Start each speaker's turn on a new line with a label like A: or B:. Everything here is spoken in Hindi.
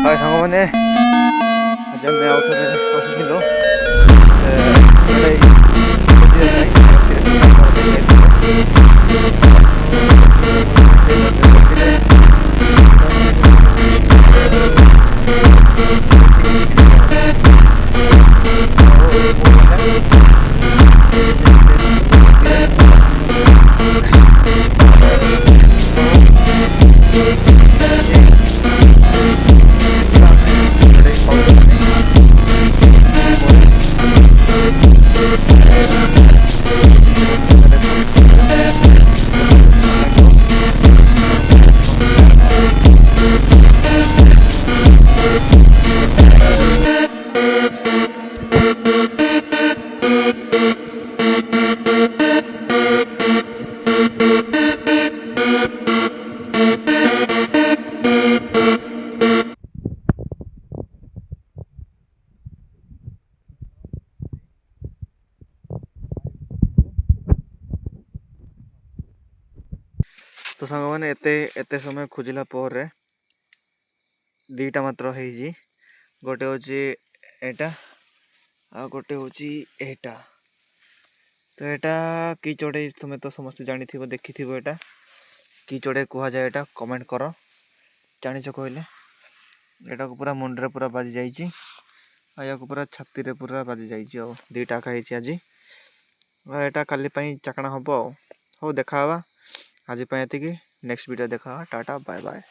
A: हाय साଙ୍ଗमाने आज आम आउ थे बसिलु तो सांग मैंने एते समय खोजला पर दीटा मात्र है गोटे हूँ एटा आ गोटे हूँ एटा तो यहाँ कि चढ़ई तुम्हें तो समस्त जानी देखी एटा कि चढ़ई कह जाए एटा कमेंट कर जाच कहले एटा को पूरा मुंडे पूरा बाजी जाइए या पूरा छाती रे पूरा बाजी जाइए दीटा खाई आज एटा काली चाकणा हम हो देखा आज ये नेक्स्ट वीडियो देखा टाटा बाय बाय।